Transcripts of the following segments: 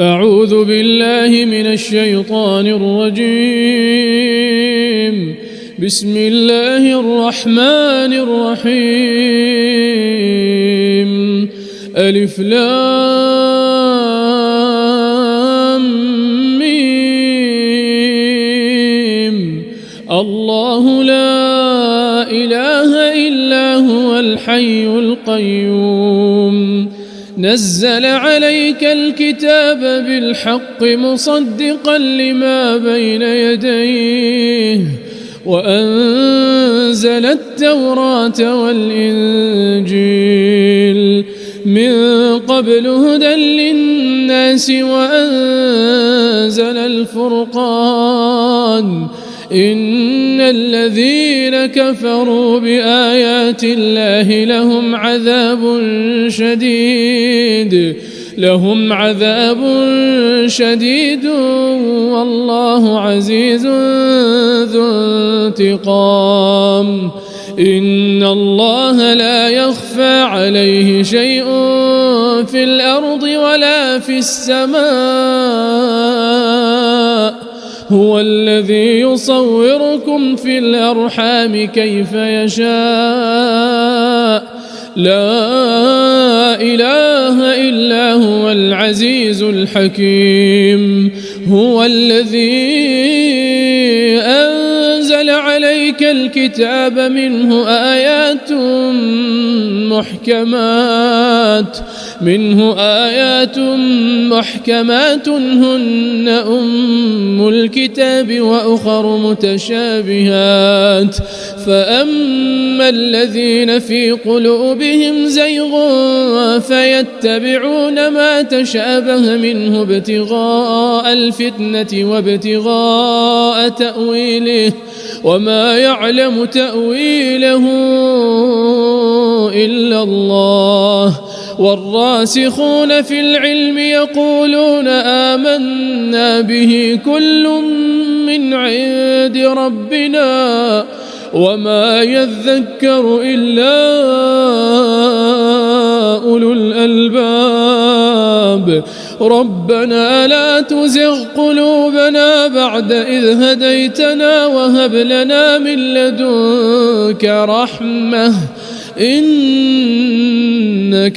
أعوذ بالله من الشيطان الرجيم. بسم الله الرحمن الرحيم. ألف لام ميم. الله لا إله إلا هو الحي القيوم. نزل عليك الكتاب بالحق مصدقا لما بين يديه وأنزل التوراة والإنجيل من قبل هدى للناس وأنزل الفرقان. إن الذين كفروا بآيات الله لهم عذاب شديد والله عزيز ذو انتقام. إن الله لا يخفى عليه شيء في الأرض ولا في السماء. هو الذي يصوركم في الأرحام كيف يشاء. لا إله إلا هو العزيز الحكيم. هو الذي أنزل عليك الكتاب منه آيات محكمات هن أم الكتاب وأخر متشابهات. فأما الذين في قلوبهم زيغ فيتبعون ما تشابه منه ابتغاء الفتنة وابتغاء تأويله وما يعلم تأويله إلا الله. والراسخون في العلم يقولون آمنا به كل من عند ربنا وما يذكر إلا أولو الألباب. ربنا لا تزغ قلوبنا بعد إذ هديتنا وهب لنا من لدنك رحمة إنك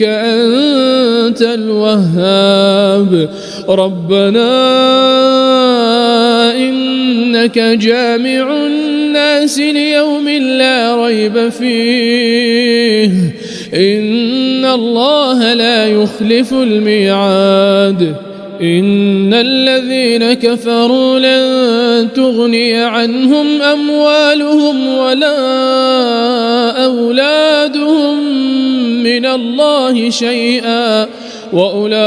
أنت الوهاب. ربنا إنك جامع الناس ليوم لا ريب فيه إن الله لا يخلف الميعاد. إن الذين كفروا لن تغني عنهم أموالهم ولا أولادهم من الله شيئا وأولئك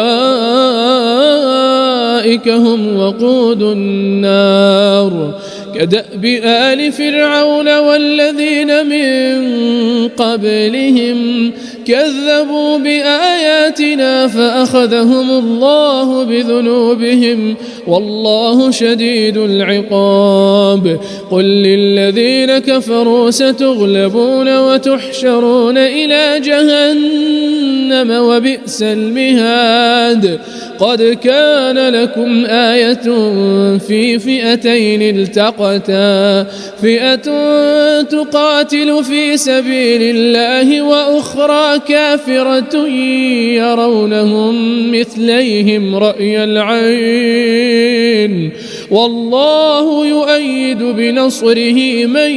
هم وقود النار. كدأب آل فرعون والذين من قبلهم كذبوا بآياتنا فأخذهم الله بذنوبهم والله شديد العقاب. قل للذين كفروا ستغلبون وتحشرون إلى جهنم وبئس المهاد. قد كان لكم آية في فئتين التقتا فئة تقاتل في سبيل الله وأخرى كافرة يرونهم مثليهم رأي العين والله يؤيد بنصره من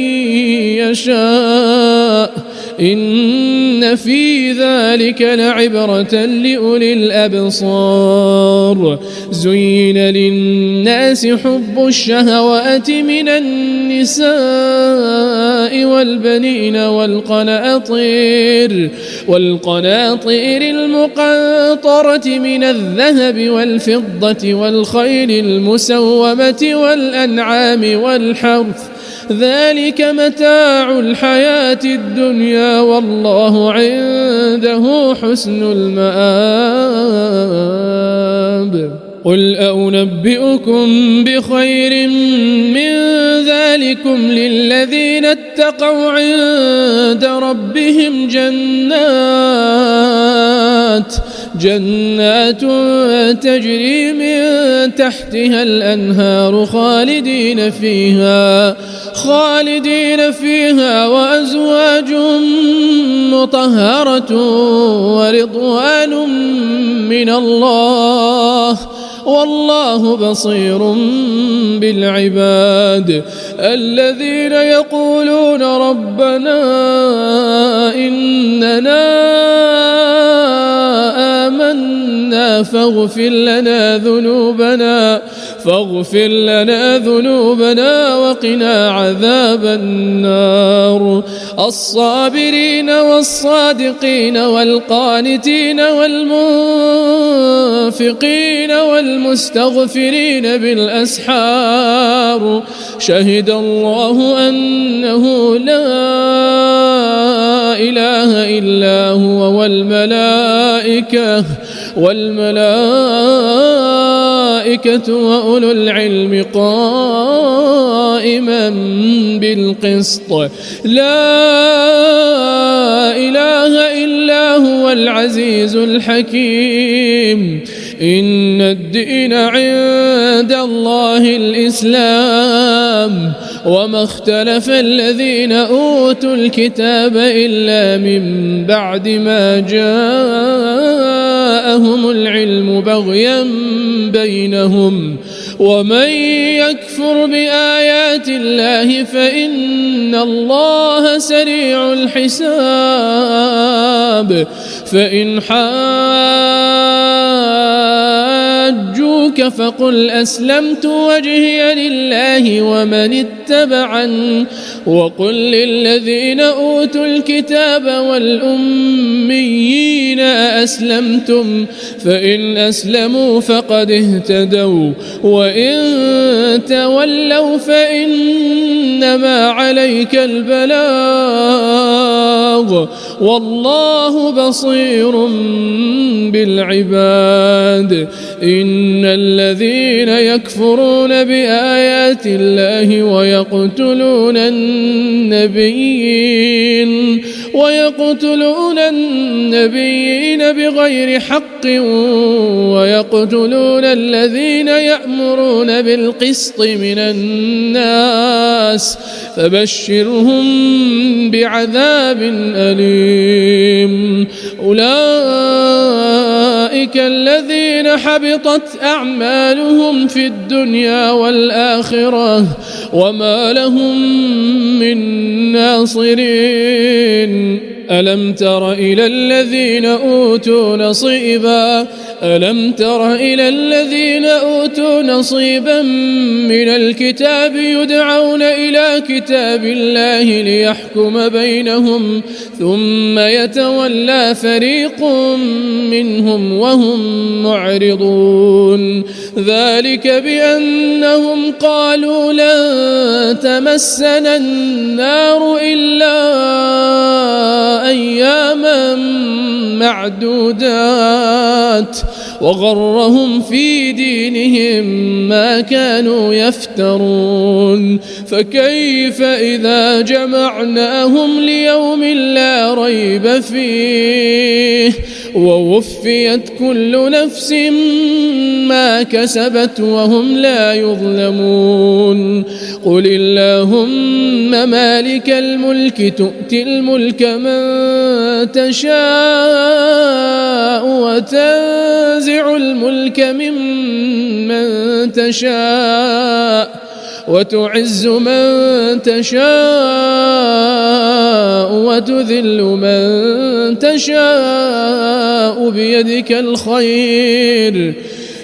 يشاء. إن في ذلك لعبرة لأولي الأبصار. زين للناس حب الشهوات من النساء والبنين والقناطير المقنطرة من الذهب والفضة والخيل المسومة والأنعام والحرث ذلك متاع الحياة الدنيا والله عنده حسن المآب. قل أنبئكم بخير من ذلكم للذين اتقوا عند ربهم جنات تجري من تحتها الأنهار خالدين فيها وأزواج مطهرة ورضوان من الله والله بصير بالعباد الذين يقولون ربنا إننا آمنا فاغفر لنا ذنوبنا وقنا عذاب النار الصابرين والصادقين والقانتين والمنفقين والمستغفرين بالأسحار شهد الله أنه لا إله إلا هو والملائكة وأولو العلم قائما بالقسط لا إله إلا هو العزيز الحكيم إن الدين عند الله الإسلام وما اختلف الذين أوتوا الكتاب إلا من بعد ما جاءهم العلم بغيا بينهم ومن يكفر بآيات الله فإن الله سريع الحساب فإن حاجوك فقل أسلمت وجهي لله ومن اتبعني وقل للذين أوتوا الكتاب والأميين أأسلمتم فإن أسلموا فقد اهتدوا وإن تولوا فإنما عليك البلاغ والله بصير بالعباد إن الذين يكفرون بآيات الله ويقتلون النبيين بغير حق ويقتلون الذين يأمرون بالقسط من الناس فبشرهم بعذاب أليم أولئك الذين حبطت أعمالهم في الدنيا والآخرة وما لهم من ناصرين ألم تر إلى الذين أوتوا نصيبا من الكتاب يدعون إلى كتاب الله ليحكم بينهم ثم يتولى فريق منهم وهم معرضون ذلك بأنهم قالوا لن تمسنا النار إلا أياما معدودات وغرهم في دينهم ما كانوا يفترون فكيف إذا جمعناهم ليوم لا ريب فيه ووفيت كل نفس ما كسبت وهم لا يظلمون قل اللهم مالك الملك تؤتي الملك من تشاء وتنزع الملك ممن تشاء وتعز من تشاء وتذل من تشاء بيدك الخير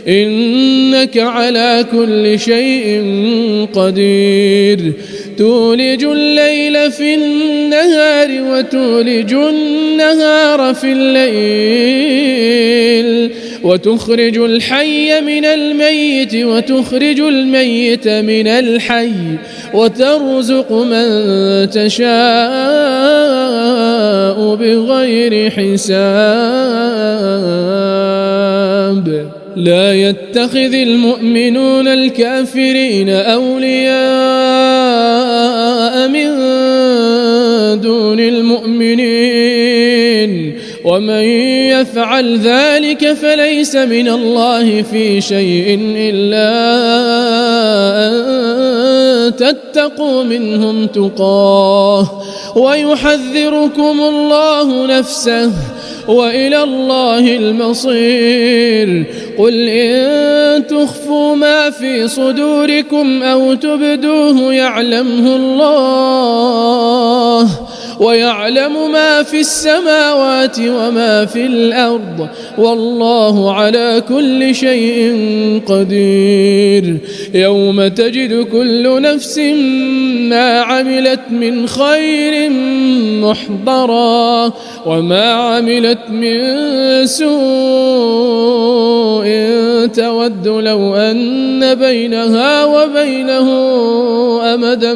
إنك على كل شيء قدير تولج الليل في النهار وتولج النهار في الليل وتخرج الحي من الميت وتخرج الميت من الحي وترزق من تشاء بغير حساب لا يتخذ المؤمنون الكافرين أولياء من دون المؤمنين ومن يفعل ذلك فليس من الله في شيء إلا أن تتقوا منهم تقاه ويحذركم الله نفسه وإلى الله المصير. قل إن تخفوا ما في صدوركم أو تبدوه يعلمه الله ويعلم ما في السماوات وما في الأرض والله على كل شيء قدير. يوم تجد كل نفس ما عملت من خير محضرا وما عملت من سوء تود لو أن بينها وبينه أمدا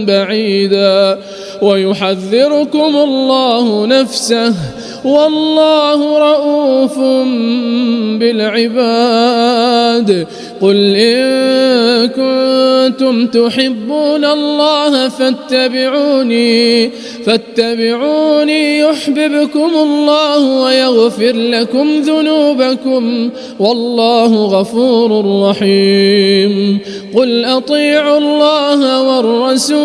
بعيدا ويحذركم الله نفسه والله رؤوف بالعباد. قل إن كنتم تحبون الله فاتبعوني يحببكم الله ويغفر لكم ذنوبكم والله غفور رحيم. قل أطيعوا الله والرسول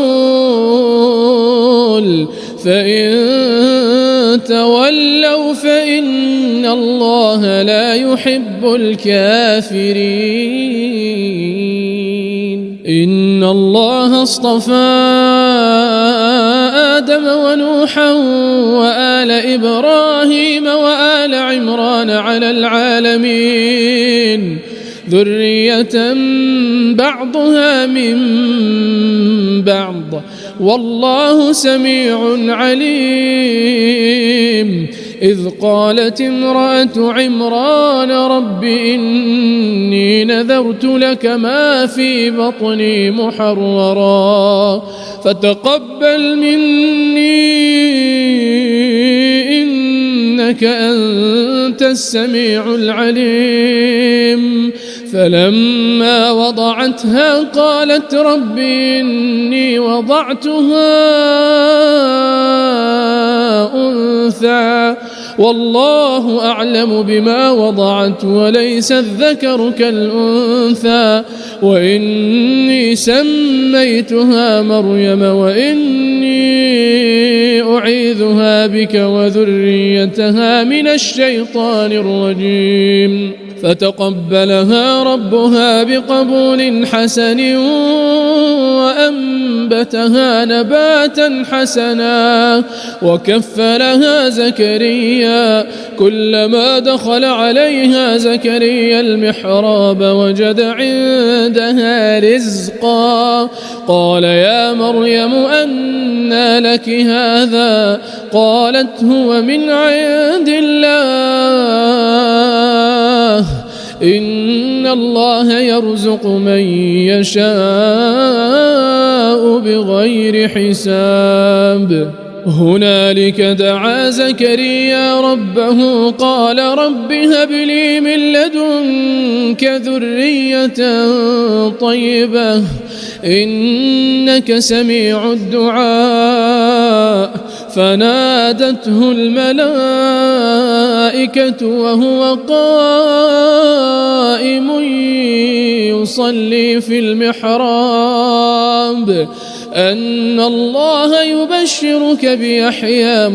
فإن تولوا فإن الله لا يحب الكافرين. إن الله اصطفى آدم ونوحا وآل إبراهيم وآل عمران على العالمين ذرية بعضها من بعض والله سميع عليم. إذ قالت امرأة عمران رب إني نذرت لك ما في بطني محررا فتقبل مني إنك أنت السميع العليم. فلما وضعتها قالت رب إني وضعتها أنثى والله أعلم بما وضعت وليس الذكر كالأنثى وإني سميتها مريم وإني أعيذها بك وذريتها من الشيطان الرجيم. فتقبلها ربها بقبول حسن وأنبتها نباتا حسنا وكفلها زكريا. كلما دخل عليها زكريا المحراب وجد عندها رزقا قال يا مريم أنى لك هذا قالت هو من عند الله إن الله يرزق من يشاء بغير حساب. هنالك دعا زكريا ربه قال رب هب لي من لدنك ذرية طيبة إنك سميع الدعاء. فنادته الملائكة وهو قائم يصلي في المحراب أن الله يبشرك بيحيى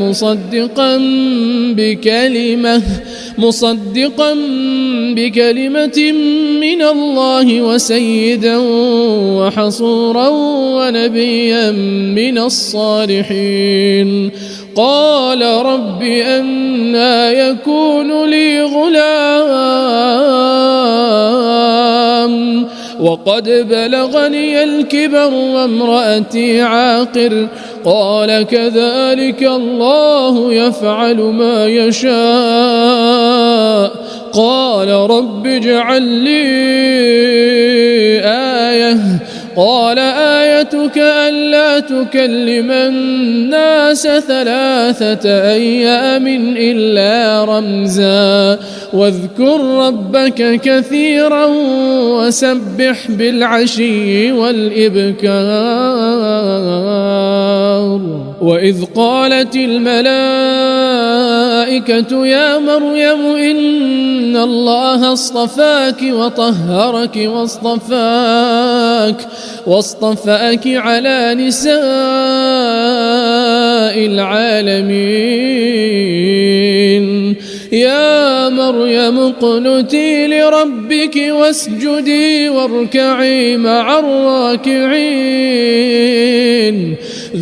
مصدقا بكلمة من الله وسيدا وحصورا ونبيا من الصالحين. قال رب أنى يكون لي غلام وقد بلغني الكبر وامرأتي عاقر قال كذلك الله يفعل ما يشاء. قال رب اجعل لي آية قال آيتك ألا تكلم الناس 3 أيام إلا رمزا واذكر ربك كثيرا وسبح بالعشي والإبكار. الأمر. وإذ قالت الملائكة يا مريم إن الله اصطفاك وطهرك واصطفاك على نساء العالمين. يا مريم اقنتي لربك واسجدي واركعي مع الراكعين.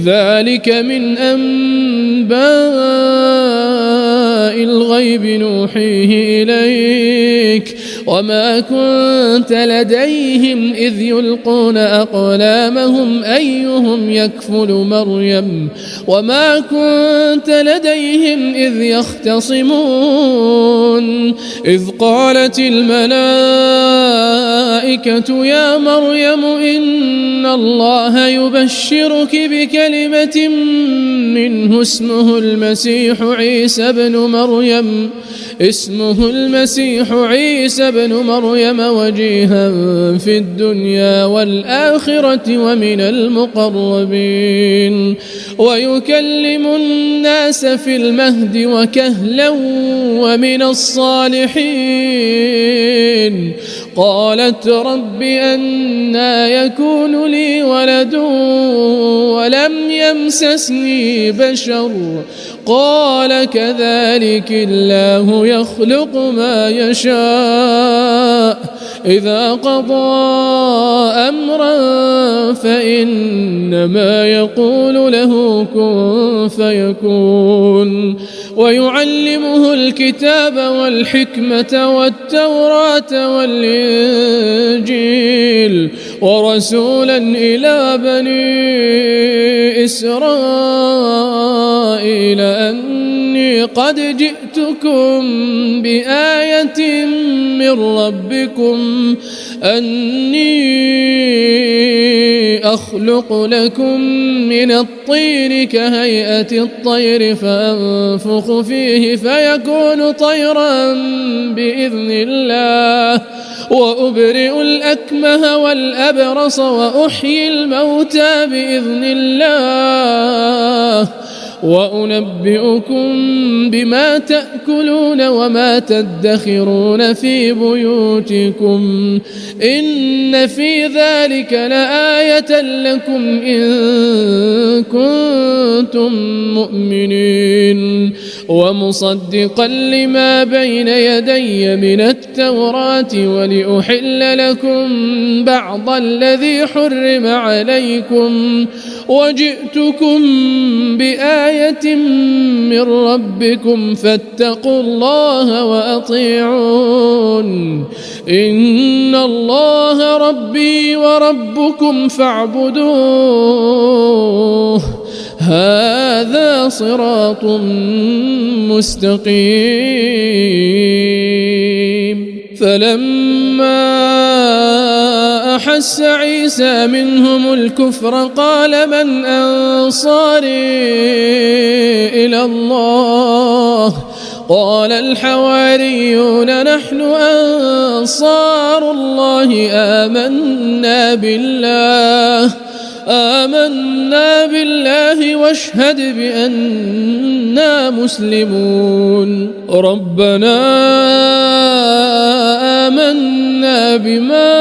ذلك من أنباء الغيب نوحيه إليك وما كنت لديهم إذ يلقون أقلامهم أيهم يكفل مريم وما كنت لديهم إذ يختصمون. إذ قالت الملائكة يا مريم إن الله يبشرك بكلمة منه اسمه المسيح عيسى بن مريم وجيها في الدنيا والآخرة ومن المقربين ويكلم الناس في المهد وكهلا ومن الصالحين. قالت رب أنى يكون لي ولد ولم يمسسني بشر قال كذلك الله يخلق ما يشاء إذا قضى أمرا فإنما يقول له كن فيكون. ويعلمه الكتاب والحكمة والتوراة والإنجيل ورسولا إلى بني إسرائيل أني قد جئتكم بآية من ربكم أني أخلق لكم من الطين كهيئة الطير فأنفخ فيه فيكون طيرا بإذن الله وأبرئ الأكمه والأبرص وأحيي الموتى بإذن الله وأنبئكم بما تأكلون وما تدخرون في بيوتكم إن في ذلك لآية لكم إن كنتم مؤمنين. ومصدقا لما بين يدي من التوراة ولأحل لكم بعض الذي حرم عليكم وجئتكم بآية من ربكم فاتقوا الله وأطيعون إن الله ربي وربكم فاعبدوه هذا صراط مستقيم. فلما أحس عيسى منهم الكفر قال من أنصاري إلى الله قال الحواريون نحن أنصار الله آمنا بالله واشهد بأننا مسلمون. ربنا آمنا بما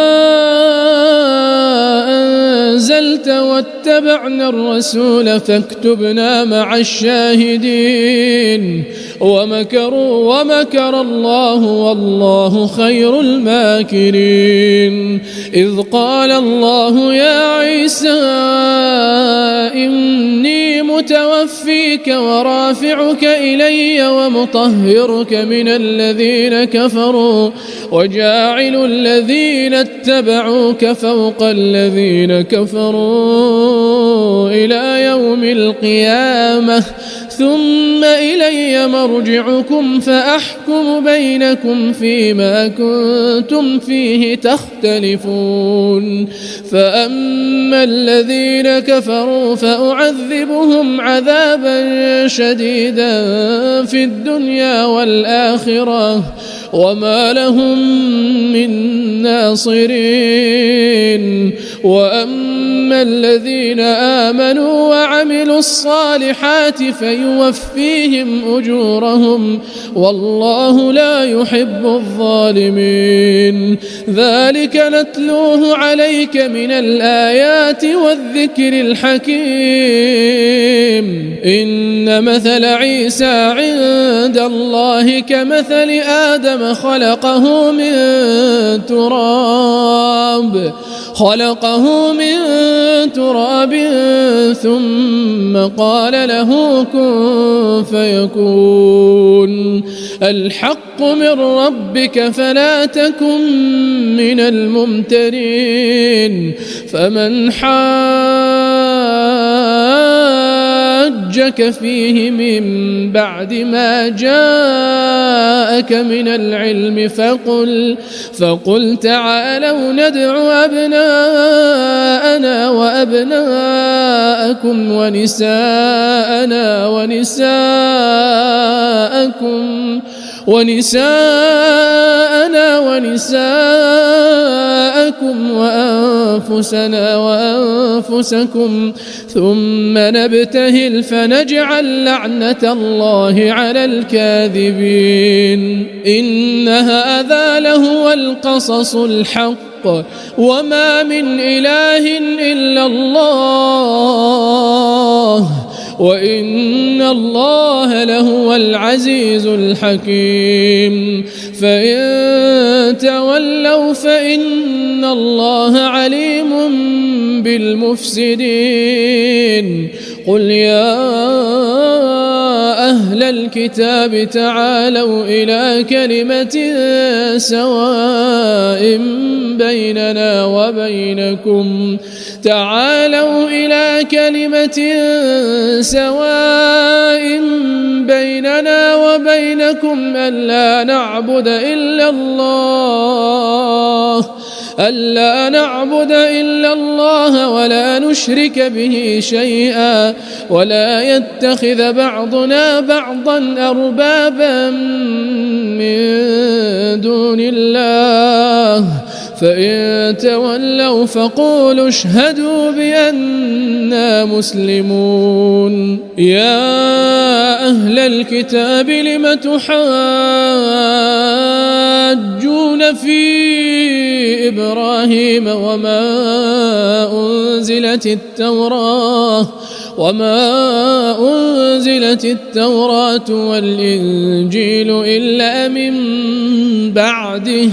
أنزلت واتبعنا الرسول فاكتبنا مع الشاهدين. ومكر الله والله خير الماكرين. إذ قال الله يا عيسى إني متوفيك ورافعك إلي ومطهرك من الذين كفروا وجاعل الذين اتبعوك فوق الذين كفروا إلى يوم القيامة ثم إلي مرجعكم فأحكم بينكم فيما كنتم فيه تختلفون فأما الذين كفروا فأعذبهم عذابا شديدا في الدنيا والآخرة وما لهم من ناصرين وأما الذين آمنوا وعملوا الصالحات فيوفيهم أجورهم والله لا يحب الظالمين ذلك نتلوه عليك من الآيات والذكر الحكيم إن مثل عيسى عند الله كمثل آدم خلقه من تراب ثم قال له كن فيكون الحق من ربك فلا تكن من الممترين فمن حاجك فيه من بعد ما جاءك من العلم فقل تعالوا ندع أبناءنا وأبناءكم ونساءنا ونساءكم وأنفسنا وأنفسكم ثم نبتهل فنجعل لعنة الله على الكاذبين إن هذا لهو القصص الحق وما من إله إلا الله وإن الله لهو العزيز الحكيم فإن تولوا فإن الله عليم بالمفسدين قل يا أهل الكتاب تعالوا إلى كلمة سواء بيننا وبينكم ألا نعبد إلا الله ولا نشرك به شيئا ولا يتخذ بعضنا بعضا أربابا من دون الله فإن تولوا فقولوا اشهدوا بأننا مسلمون يا أهل الكتاب لم تحاجون في إبراهيم وما أنزلت التوراة والإنجيل إلا من بعده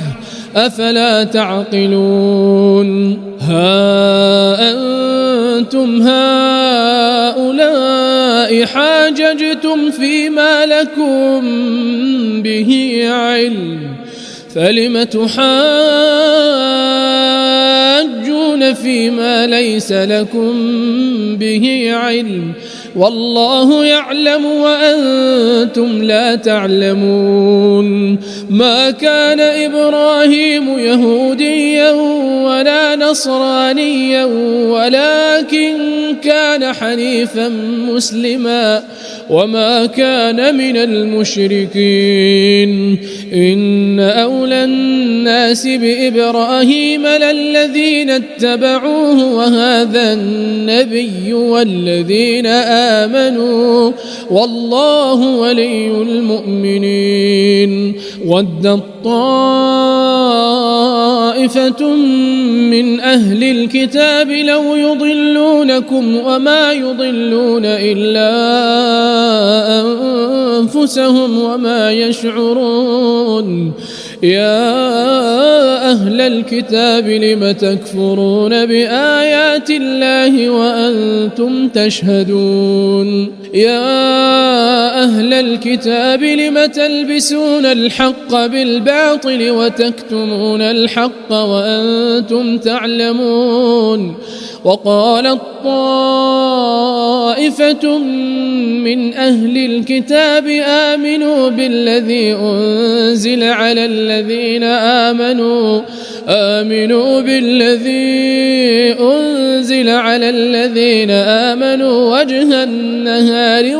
أفلا تعقلون ها أنتم هؤلاء حاججتم فيما لكم به علم فلم تحاجون فيما ليس لكم به علم والله يعلم وأنتم لا تعلمون ما كان إبراهيم يهوديا ولا نصرانيا ولكن كان حنيفا مسلما وما كان من المشركين إن أولى الناس بإبراهيم للذين اتبعوه وهذا النبي والذين آمنوا والله ولي المؤمنين ود طائفة من أهل الكتاب لو يضلونكم وما يضلون إلا أنفسهم وما يشعرون يا أهل الكتاب لم تكفرون بآيات الله وأنتم تشهدون يا أهل الكتاب لم تلبسون الحق بالباطل وتكتمون الحق الحق وأنتم تعلمون. وقالت طائفة من أهل الكتاب آمنوا بالذي أنزل على الذين آمنوا وجه النهار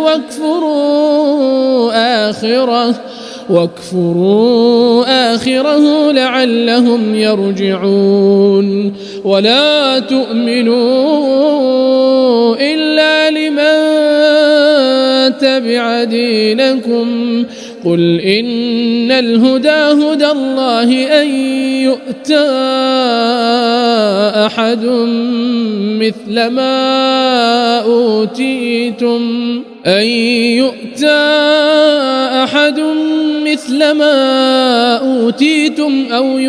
واكفروا آخره لعلهم يرجعون. ولا تؤمنوا إلا لمن تبع دينكم قل إن الهدى هدى الله أن يؤتى أحد مثل ما أوتيتم أو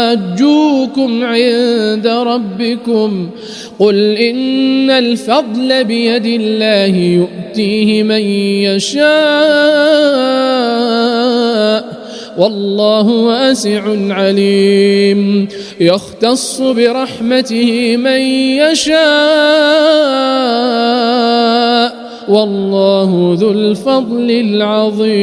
يحاجوكم عند ربكم قل إن الفضل بيد الله يؤتيه من يشاء والله واسع عليم. يختص برحمته من يشاء والله ذو الفضل العظيم.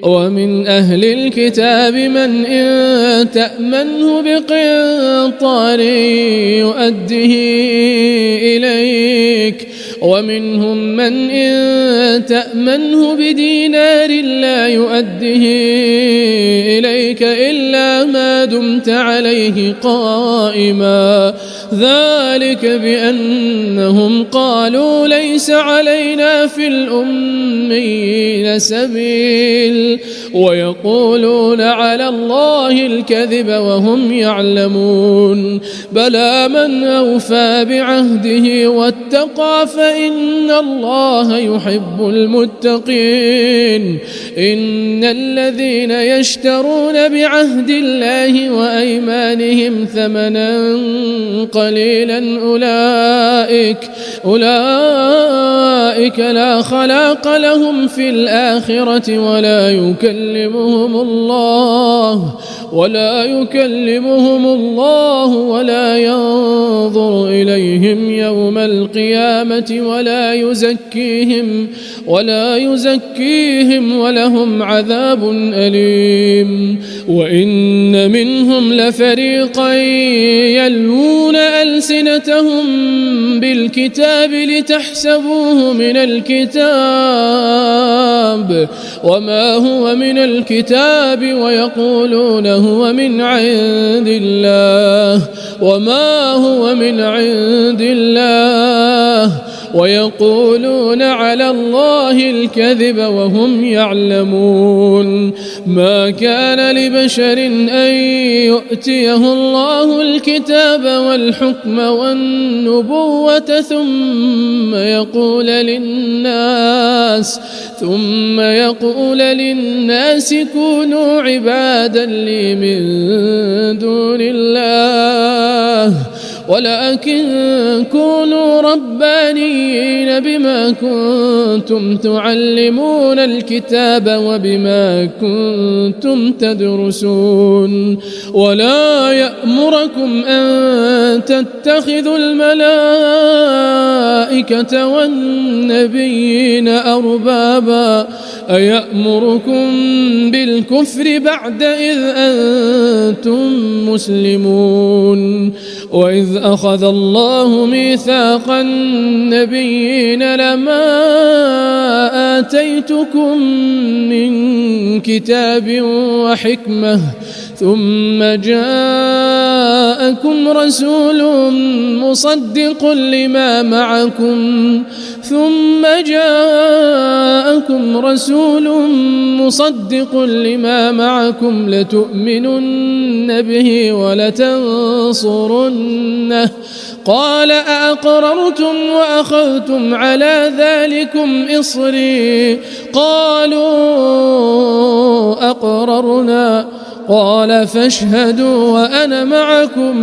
ومن أهل الكتاب من إن تأمنه بقنطار يؤده إليك ومنهم من إن تأمنه بدينار لا يؤده إليك إلا ما دمت عليه قائما ذلك بأنهم قالوا ليس علينا في الأميين سبيل ويقولون على الله الكذب وهم يعلمون. بلى من أوفى بعهده واتقى فإن الله يحب المتقين. إن الذين يشترون بعهد الله وأيمانهم ثمنا قليلا أولئك لا خلاق لهم في الآخرة ولا يكلمهم الله ولا ينظر إليهم يوم القيامة ولا يزكيهم ولهم عذاب أليم. وإن منهم لفريقا يلوون ألسنتهم بالكتاب لتحسبوه من الكتاب وما هو من الكتاب ويقولون هو من عند الله وما هو من عند الله ويقولون على الله الكذب وهم يعلمون. ما كان لبشر أن يؤتيه الله الكتاب والحكم والنبوة ثم يقول للناس كونوا عبادا لي من دون الله ولكن كونوا ربانيين بما كنتم تعلمون الكتاب وبما كنتم تدرسون. ولا يأمركم أن تتخذوا الملائكة والنبيين أربابا أيأمركم بالكفر بعد إذ أنتم مسلمون. وإذ أخذ الله ميثاق النبيين لما آتيتكم من كتاب وحكمة ثم جاءكم رسول مصدق لما معكم لتؤمنن به ولتنصرنه قال أأقررتم وأخذتم على ذلكم إصري قالوا أقررنا قال فاشهدوا وأنا معكم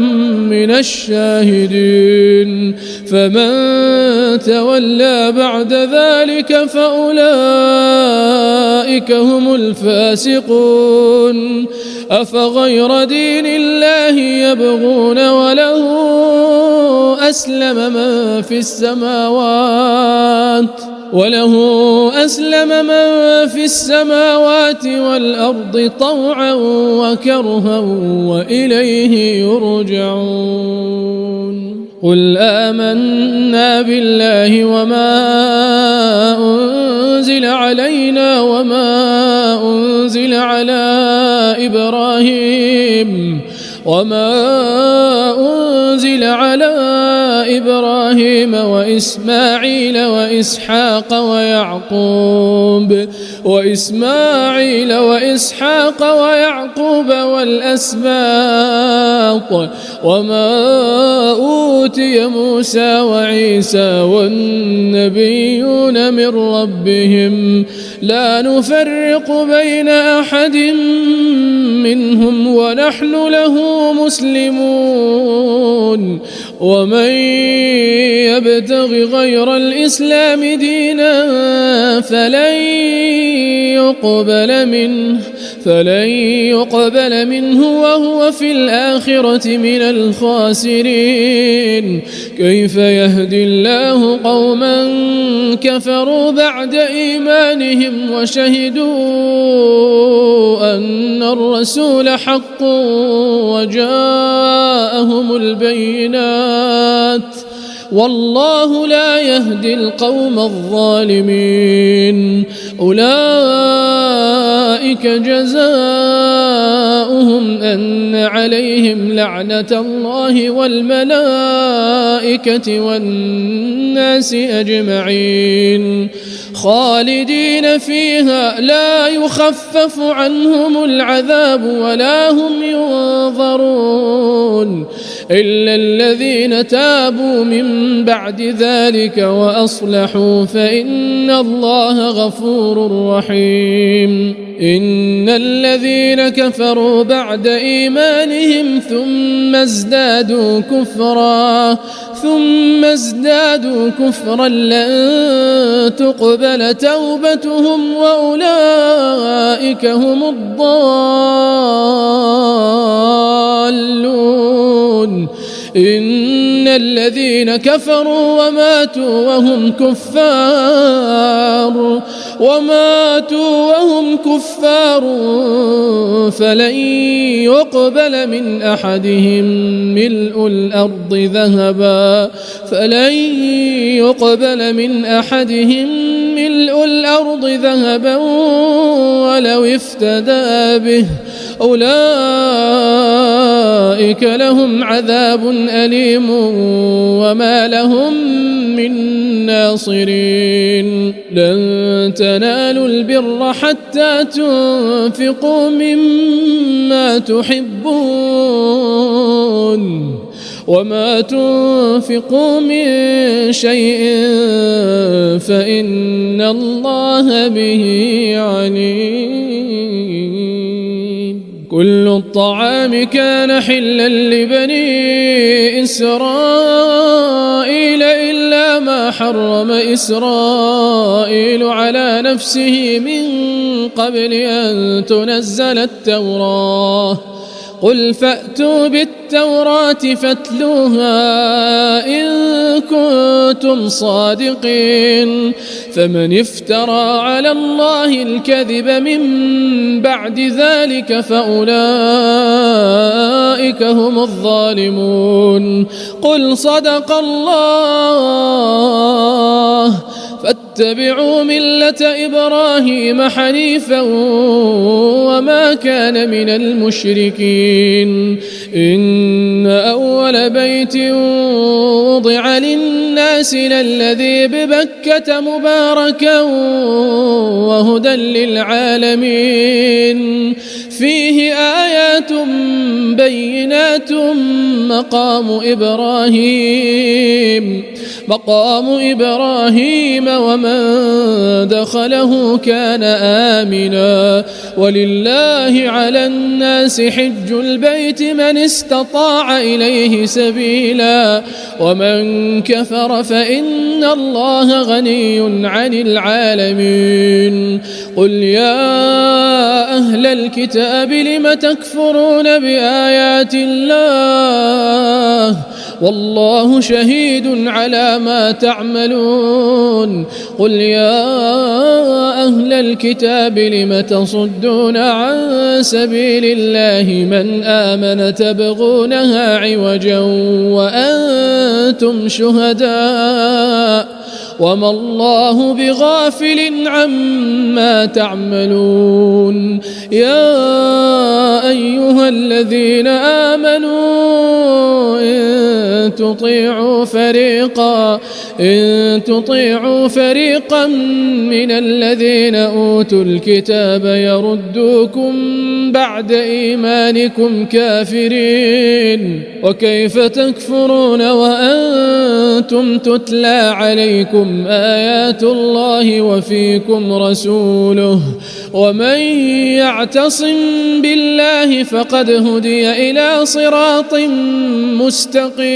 من الشاهدين. فمن تولى تولى بعد ذلك فأولئك هم الفاسقون أفغير دين الله يبغون وله أسلم من في السماوات والأرض طوعا وكرها وإليه يرجعون قل آمنا بالله وما أنزل علينا وما أنزل على إبراهيم وإسماعيل وإسحاق ويعقوب والأسباط وما أوتي موسى وعيسى والنبيون من ربهم لا نفرق بين أحد منهم ونحن له مسلمون ومن يبتغ غير الإسلام دينا فلن يقبل منه وهو في الآخرة من الخاسرين كيف يهدي الله قوما كفروا بعد إيمانهم وشهدوا أن الرسول حق وجاءهم البينات والله لا يهدي القوم الظالمين أولئك جزاؤهم أن عليهم لعنة الله والملائكة والناس أجمعين خالدين فيها لا يخفف عنهم العذاب ولا هم ينظرون إلا الذين تابوا من بعد ذلك وأصلحوا فإن الله غفور رحيم إن الذين كفروا بعد إيمانهم ثم ازدادوا كفرا لن تقبل توبتهم وأولئك هم الضالون إن الذين كفروا وماتوا وهم كفار فلن يقبل من أحدهم ملء الأرض ذهبا ولو افتدى به أولئك لهم عذاب أليم وما لهم من ناصرين لن تنالوا البر حتى تنفقوا مما تحبون وما تنفقوا من شيء فإن الله به عليم كل الطعام كان حلا لبني إسرائيل إلا ما حرم إسرائيل على نفسه من قبل أن تنزل التوراة قل فأتوا بالتوراة فاتلوها إن كنتم صادقين فمن افترى على الله الكذب من بعد ذلك فأولئك هم الظالمون قل صدق الله فاتبعوا ملة إبراهيم حنيفا وما كان من المشركين إن أول بيت وضع للناس للذي ببكة مباركا وهدى للعالمين فيه آيات بينات مقام إبراهيم مقام إبراهيم ومن دخله كان آمنا ولله على الناس حج البيت من استطاع إليه سبيلا ومن كفر فإن الله غني عن العالمين قل يا أهل الكتاب لم تكفرون بآيات الله والله شهيد على ما تعملون قل يا أهل الكتاب لم تصدون عن سبيل الله من آمن تبغونها عوجا وأنتم شهداء وما الله بغافل عما تعملون يا أيها الذين آمنوا إن تطيعوا فريقا من الذين أوتوا الكتاب يردوكم بعد إيمانكم كافرين وكيف تكفرون وأنتم تتلى عليكم آيات الله وفيكم رسوله ومن يعتصم بالله فقد هدي إلى صراط مستقيم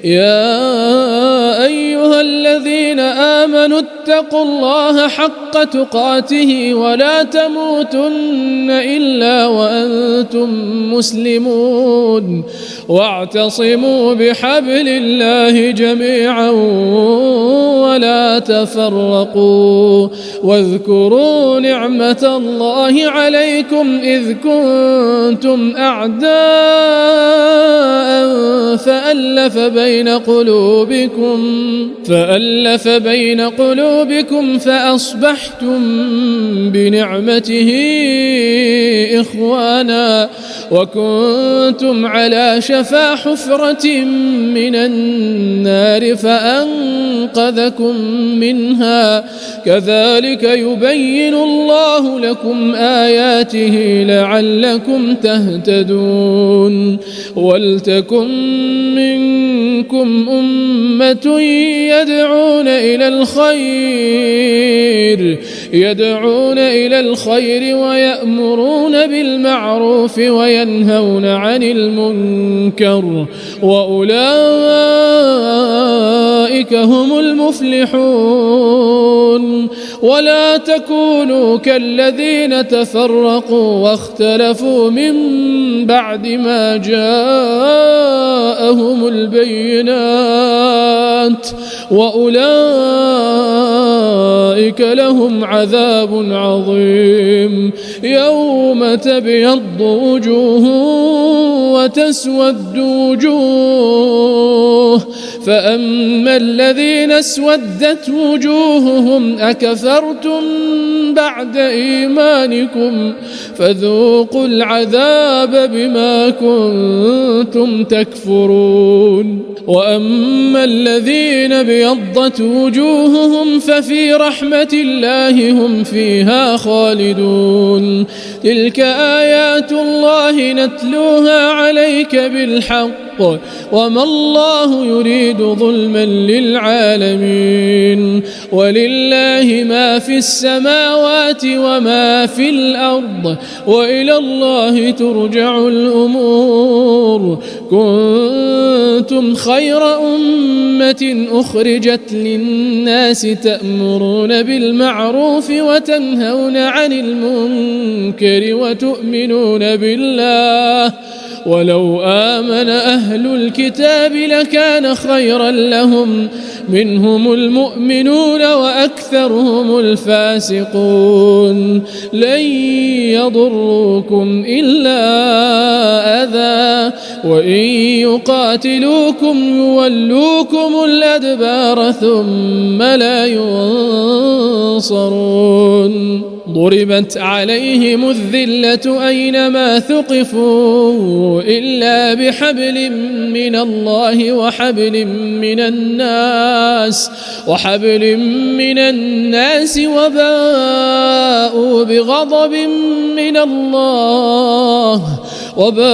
يا أيها الذين آمنوا اتقوا الله حق تقاته ولا تموتن إلا وأنتم مسلمون واعتصموا بحبل الله جميعا ولا تفرقوا واذكروا نعمة الله عليكم إذ كنتم أعداء فألف بين قلوبكم فأصبحتم بنعمته إخوانا وكنتم على شفا حفرة من النار فأنقذكم منها كذلك يبين الله لكم آياته لعلكم تهتدون ولتكن منكم أمة يدعون إلى الخير ويأمرون بالمعروف وينهون عن المنكر وأولئك هم المفلحون ولا تكونوا كالذين تفرقوا واختلفوا من بعد ما جاءهم البينات وأولئك لهم عذاب عظيم يوم تبيض وجوه وتسود وجوه فأما الذين اسودت وجوههم أكفرتم بعد إيمانكم فذوقوا العذاب بما كنتم تكفرون وأما الذين بيضت وجوههم ففي رحمة الله هم فيها خالدون تلك آيات الله نتلوها عليك بالحق وما الله يريد ظلما للعالمين ولله ما في السماوات وما في الأرض وإلى الله ترجع الأمور كنتم خير أمة أخرجت للناس تأمرون بالمعروف وتنهون عن المنكر وتؤمنون بالله ولو آمن أهل الكتاب لكان خيرا لهم منهم المؤمنون وأكثرهم الفاسقون لن يضروكم إلا أذى وإن يقاتلوكم يولوكم الأدبار ثم لا ينصرون ضربت عليهم الذلة أينما ثقفوا إلا بحبل من الله وحبل من الناس وباءوا بغضب من الله وباءوا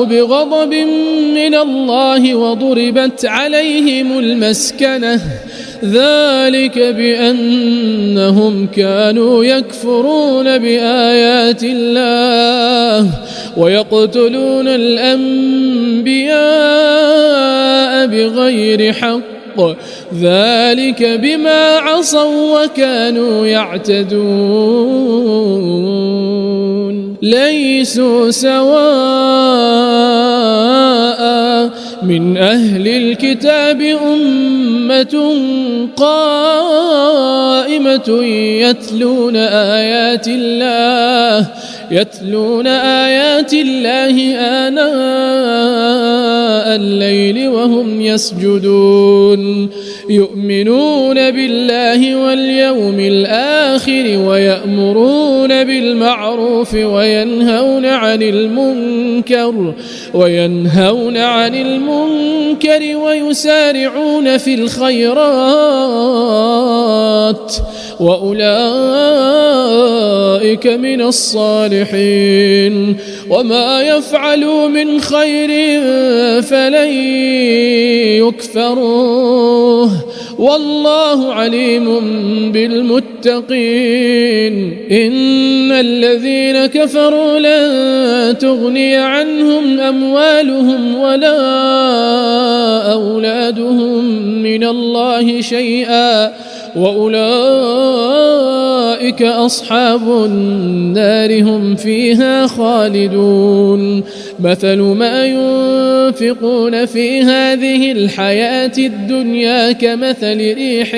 بغضب من الله وضربت عليهم المسكنة ذلك بأنهم كانوا يكفرون بآيات الله ويقتلون الأنبياء بغير حق ذلك بما عصوا وكانوا يعتدون ليسوا سواء من أهل الكتاب أمة قائمة يتلون آيات الله آناء الليل وهم يسجدون يؤمنون بالله واليوم الآخر ويأمرون بالمعروف وينهون عن المنكر ويسارعون في الخيرات وأولئك من الصالحين وما يفعلوا من خير فلن يكفروه والله عليم بالمتقين إن الذين كفروا لن تغني عنهم أموالهم ولا أولادهم من الله شيئا وأولئك أصحاب النار هم فيها خالدون مثل ما ينفقون في هذه الحياة الدنيا كمثل ريح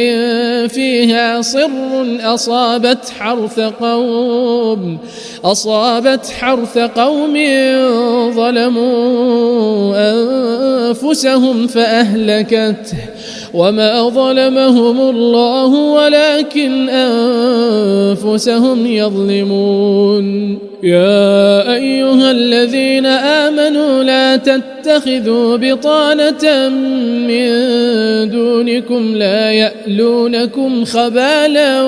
فيها صر أصابت حرث قوم ظلموا أنفسهم فأهلكته وما ظلمهم الله ولكن أنفسهم يظلمون يا أيها الذين آمنوا لا تتخذوا بطانة من دونكم لا يألونكم خبالا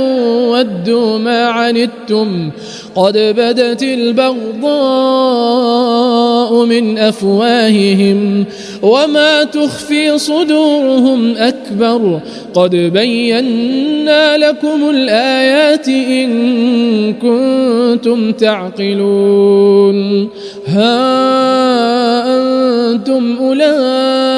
ودوا ما عنتم قد بدت البغضاء من أفواههم وما تخفي صدورهم أكبر قد بينا لكم الآيات إن كنتم تعقلون ها أنتم أولئك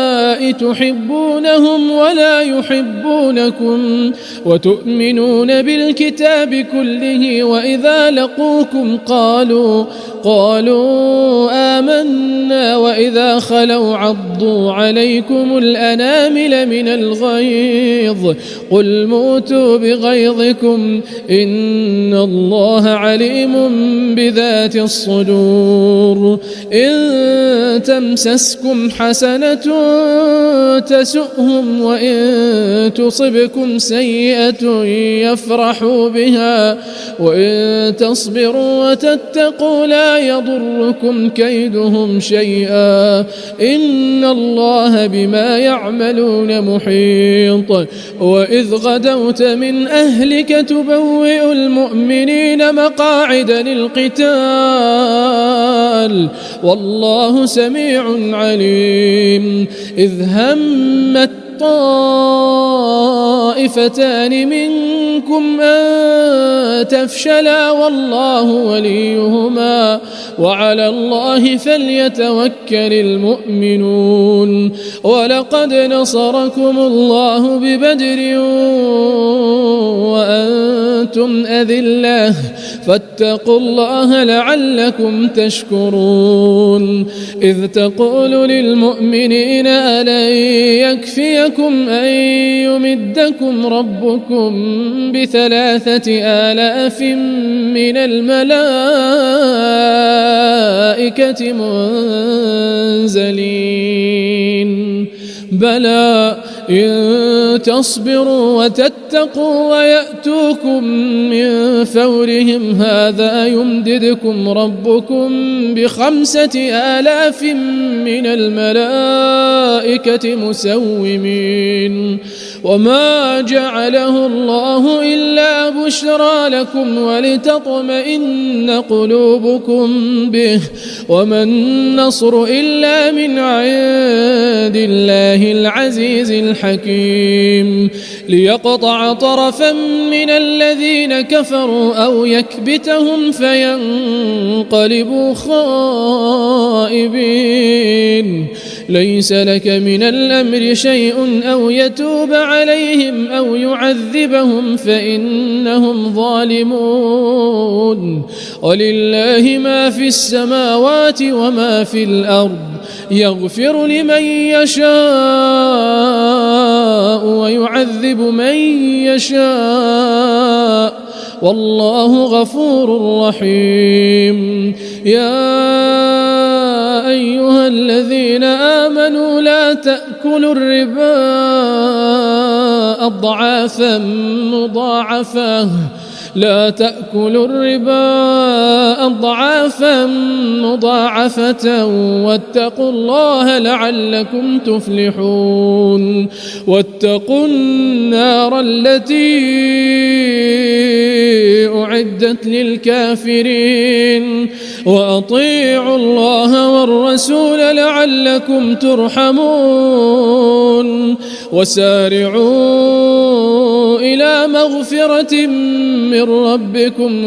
تحبونهم ولا يحبونكم وتؤمنون بالكتاب كله وإذا لقوكم قالوا آمنا وإذا خلوا عضوا عليكم الأنامل من الغيظ قل موتوا بغيظكم إن الله عليم بذات الصدور إن تمسسكم حسنة تسؤهم وإن تصبكم سيئة يفرحوا بها وإن تصبروا وتتقوا لا يضركم كيدهم شيئا إن الله بما يعملون محيط وإذ غدوت من أهلك تبوئ المؤمنين مقاعد للقتال والله سميع عليم إذ همت طائفتان منكم أن تفشلا والله وليهما وعلى الله فليتوكل المؤمنون ولقد نصركم الله ببدر وأنتم أذلة فاتقوا الله لعلكم تشكرون إذ تقول للمؤمنين ألن يكفيكم أن يمدكم ربكم ب3,000 من الملائكة منزلين بلى إن تصبروا وتتقوا ويتقوا ويأتوكم من فورهم هذا يمددكم ربكم ب5,000 من الملائكة مسومين وما جعله الله إلا بشرى لكم ولتطمئن قلوبكم به وما النصر إلا من عند الله العزيز الحكيم ليقطع طرفا من الذين كفروا أو يكبتهم فينقلبوا خائبين ليس لك من الأمر شيء أو يتوب عليهم أو يعذبهم فإنهم ظالمون ولله ما في السماوات وما في الأرض يغفر لمن يشاء ويعذب من يشاء والله غفور رحيم يا أيها الذين آمنوا لا تأكلوا الربا أضعافا مضاعفة واتقوا الله لعلكم تفلحون واتقوا النار التي أعدت للكافرين وأطيعوا الله والرسول لعلكم ترحمون وسارعوا إلى مغفرة من ربكم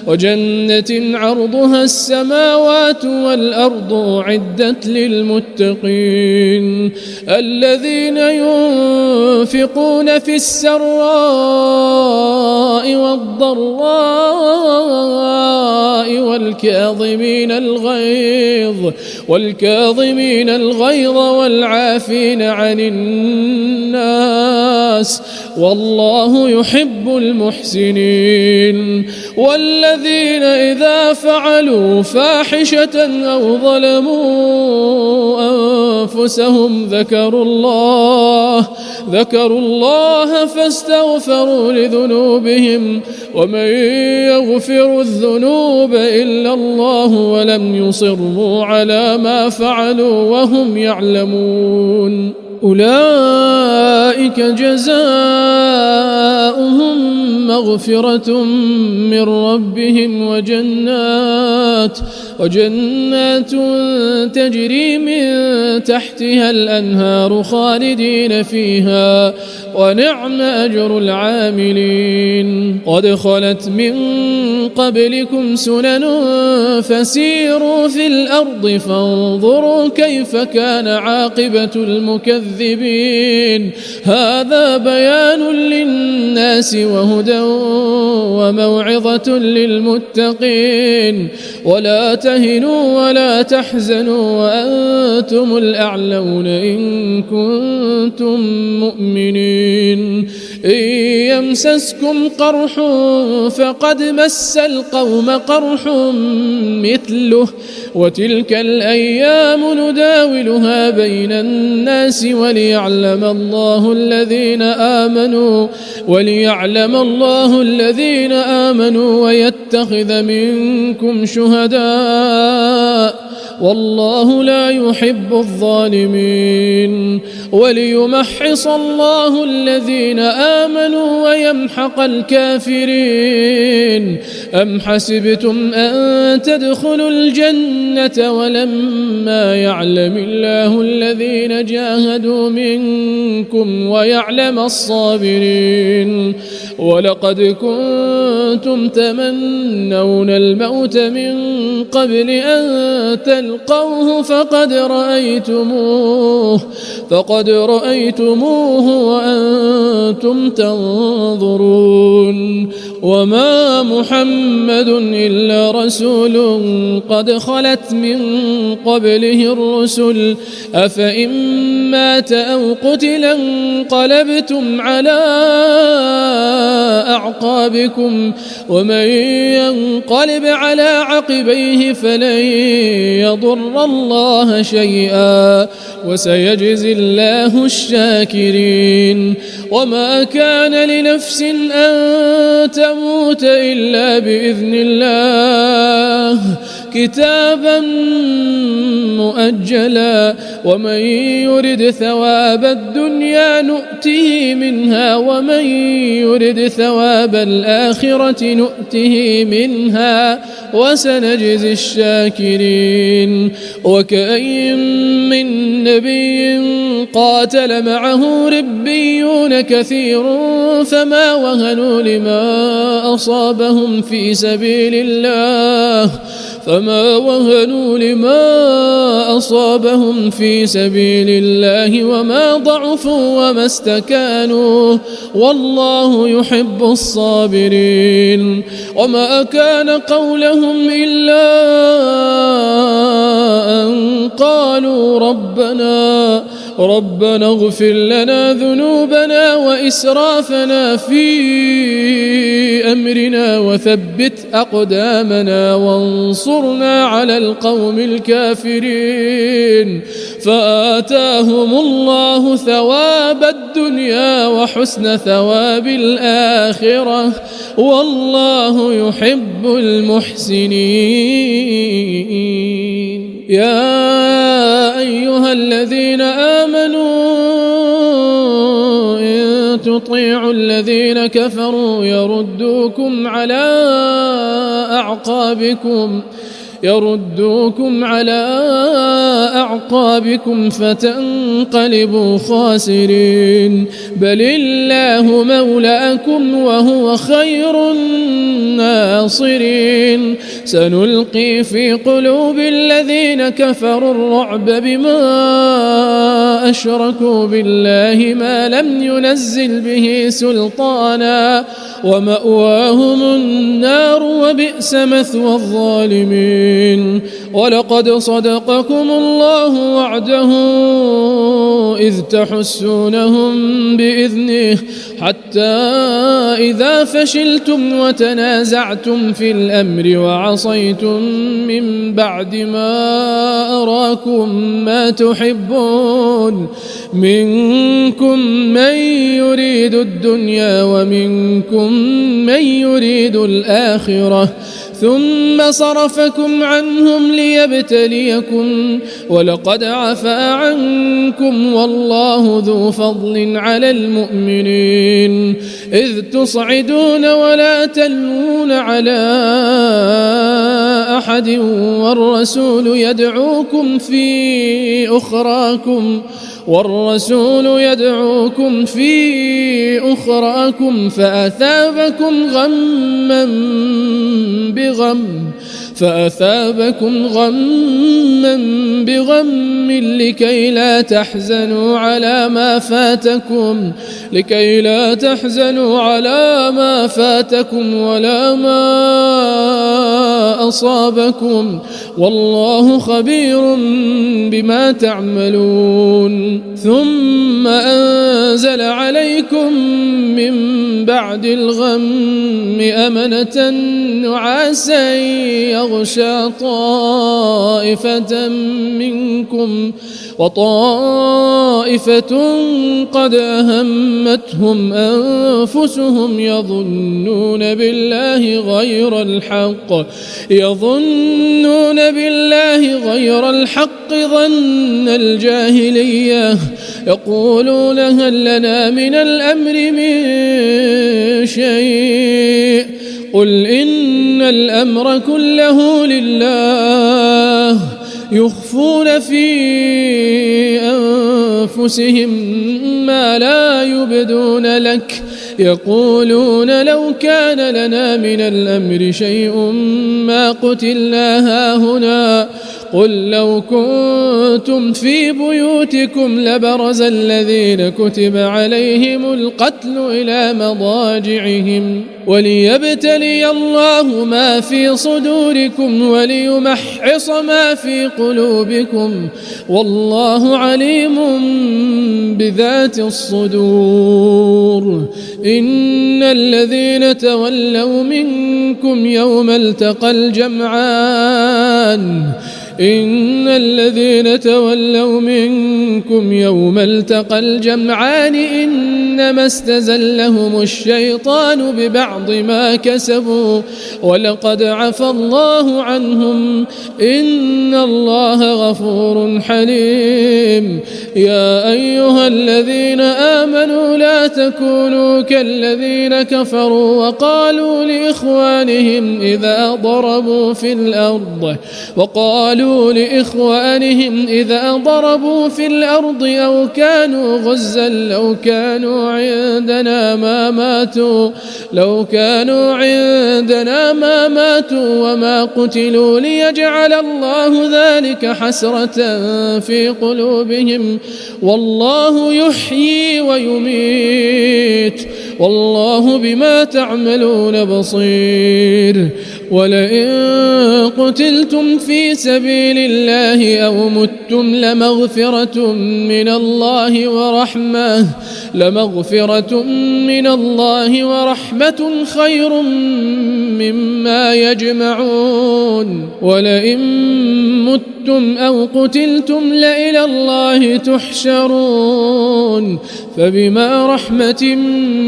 وجنة عرضها السماوات والأرض أعدت للمتقين الذين ينفقون في السراء والضراء والكاظمين الغيظ والعافين عن الناس والله يحب المحسنين والذين إذا فعلوا فاحشة أو ظلموا أنفسهم ذكروا الله فاستغفروا لذنوبهم ومن يغفر الذنوب إلا الله ولم يصروا على ما فعلوا وهم يعلمون أولئك جزاؤهم مغفرة من ربهم وجنات تجري من تحتها الأنهار خالدين فيها ونعم أجر العاملين قد خلت من قبلكم سنن فسيروا في الأرض فانظروا كيف كان عاقبة المكذبين هذا بيان للناس وهدى وموعظة للمتقين ولا تهنوا ولا تحزنوا وأنتم الأعلون إن كنتم مؤمنين إن يمسسكم قرح فقد مس القوم قرح مثله وتلك الأيام نداولها بين الناس وليعلم الله الذين آمنوا ويتخذ منكم شهداء والله لا يحب الظالمين وليمحص الله الذين آمنوا ويمحق الكافرين أم حسبتم أن تدخلوا الجنة ولما يعلم الله الذين جاهدوا منكم ويعلم الصابرين ولقد كنتم تمنون الموت من قبل أن تلقوه فقد رأيتموه وأنتم تنظرون وما محمد إلا رسول قد خلت من قبله الرسل أفإن مات أو قتلا انقلبتم على أعقابكم ومن ينقلب على عقبيه فلن يضر الله شيئا وسيجزي الله الشاكرين. وما كان لنفس أن تموت إلا بإذن الله كتابا مؤجلا، ومن يرد ثواب الدنيا نؤته منها ومن يرد ثواب الآخرة نؤته منها وسنجزي الشاكرين. وكأين من نبي قاتل معه ربيون كثير فما وهنوا لما أصابهم في سبيل الله وما ضعفوا وما استكانوا والله يحب الصابرين. وما كان قولهم إلا أن قالوا ربنا اغفر لنا ذنوبنا وإسرافنا في أمرنا وثبت أقدامنا وانصرنا على القوم الكافرين. فآتاهم الله ثواب الدنيا وحسن ثواب الآخرة والله يحب المحسنين. يا أيها الذين آمنوا إن تطيعوا الذين كفروا يردوكم على أعقابكم فتنقلبوا خاسرين. بل الله مولاكم وهو خير الناصرين. سنلقي في قلوب الذين كفروا الرعب بما أشركوا بالله ما لم ينزل به سلطانا ومأواهم النار وبئس مثوى الظالمين. ولقد صدقكم الله وعده إذ تحسونهم بإذنه حتى إذا فشلتم وتنازعتم في الأمر وعصيتم من بعد ما أراكم ما تحبون منكم من يريد الدنيا ومنكم من يريد الآخرة ثم صرفكم عنهم ليبتليكم ولقد عفا عنكم والله ذو فضل على المؤمنين. إذ تصعدون ولا تلوون على أحد والرسول يدعوكم في أخراكم فأثابكم غما بغم لكي لا تحزنوا على ما فاتكم ولا ما أصابكم والله خبير بما تعملون. ثم أنزل عليكم من بعد الغم أمنة نعاسا يغشى طائفة منكم وطائفة قد أهمتهم أنفسهم يظنون بالله غير الحق ظن الجاهلية يقولون هل لنا من الأمر من شيء قل إن الأمر كله لله يخفون في أنفسهم ما لا يبدون لك يقولون لو كان لنا من الأمر شيء ما قتلنا هاهنا قل لو كنتم في بيوتكم لبرز الذين كتب عليهم القتل إلى مضاجعهم وليبتلي الله ما في صدوركم وليمحص ما في قلوبكم والله عليم بذات الصدور. إن الذين تولوا منكم يوم التقى الجمعان إنما استزلهم الشيطان ببعض ما كسبوا ولقد عفى الله عنهم إن الله غفور حليم. يا أيها الذين آمنوا لا تكونوا كالذين كفروا وقالوا لإخوانهم إذا ضربوا في الأرض أو كانوا غزا لو كانوا عندنا ما ماتوا وما قتلوا ليجعل الله ذلك حسرة في قلوبهم والله يحيي ويميت والله بما تعملون بصير. ولئن قتلتم في سبيل الله أو متم لمغفرة من الله ورحمة خير مما يجمعون. ولئن متم أو قتلتم لإلى الله تحشرون. فبما رحمة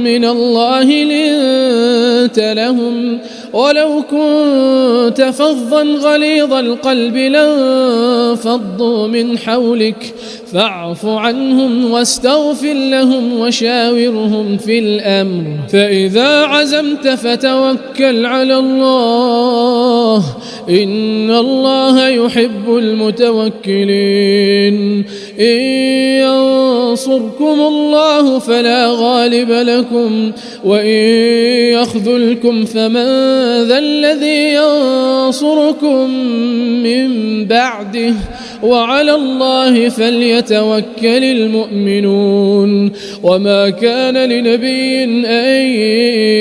من الله لنت لهم ولو كنت فظا غليظ القلب لانفضوا من حولك فاعف عنهم واستغفر لهم وشاورهم في الأمر فإذا عزمت فتوكل على الله إن الله يحب المتوكلين. إن ينصركم الله فلا غالب لكم وإن يخذلكم فمن ذا الذي ينصركم من بعده وعلى الله فليتوكل المؤمنون. وما كان لنبي أن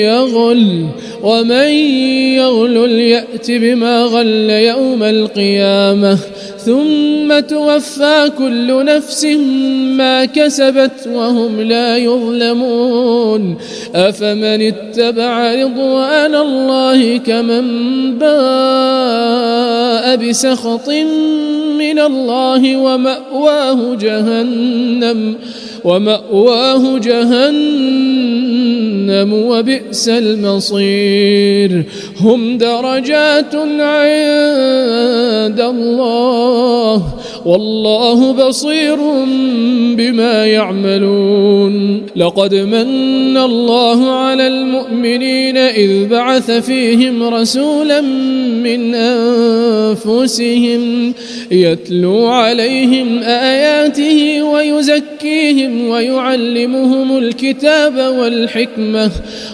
يغل ومن يغل يأت بما غل يوم القيامة ثم توفى كل نفس ما كسبت وهم لا يظلمون. أفمن اتبع رضوان الله كمن باء بسخط من الله ومأواه جهنم وبئس المصير. هم درجات عند الله والله بصير بما يعملون. لقد من الله على المؤمنين إذ بعث فيهم رسولا من أنفسهم يتلو عليهم آياته ويزكيهم ويعلمهم الكتاب والحكمة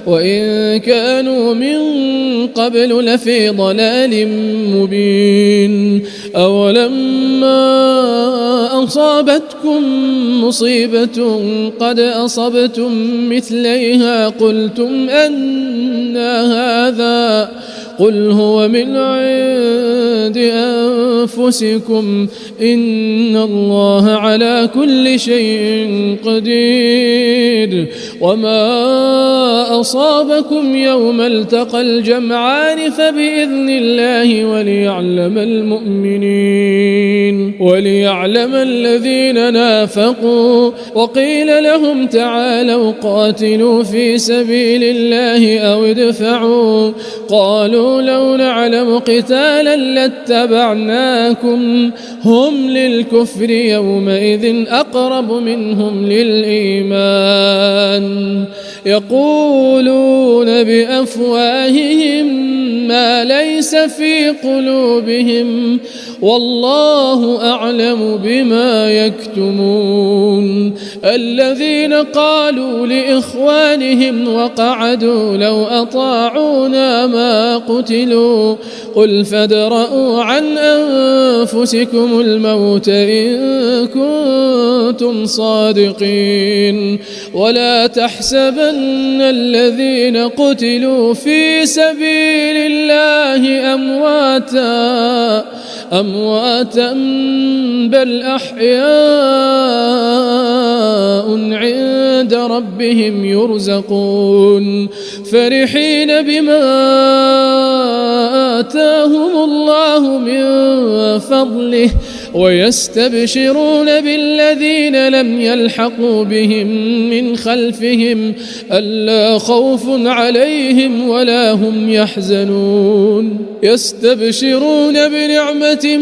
وإن كانوا من قبل لفي ضلال مبين. أولما أصابتكم مصيبة قد أصبتم مثليها قلتم أنى هذا قل هو من عند أنفسكم إن الله على كل شيء قدير. وما أصابكم يوم التقى الجمعان فبإذن الله وليعلم الذين نافقوا. وقيل لهم تعالوا قاتلوا في سبيل الله أو ادفعوا قالوا لو نعلم قتالا لاتبعناكم هم للكفر يومئذ أقرب منهم للإيمان يقولون بأفواههم ما ليس في قلوبهم والله أعلم بما يكتمون الذين قالوا لإخوانهم وقعدوا لو أطاعونا ما قتلوا قل فادرءوا عن أنفسكم الموت إن كنتم صادقين ولا تحسبن الذين قتلوا في سبيل الله أمواتا بل أحياء عند ربهم يرزقون فرحين بما آتاهم الله من فضله ويستبشرون بالذين لم يلحقوا بهم من خلفهم ألا خوف عليهم ولا هم يحزنون يستبشرون بنعمة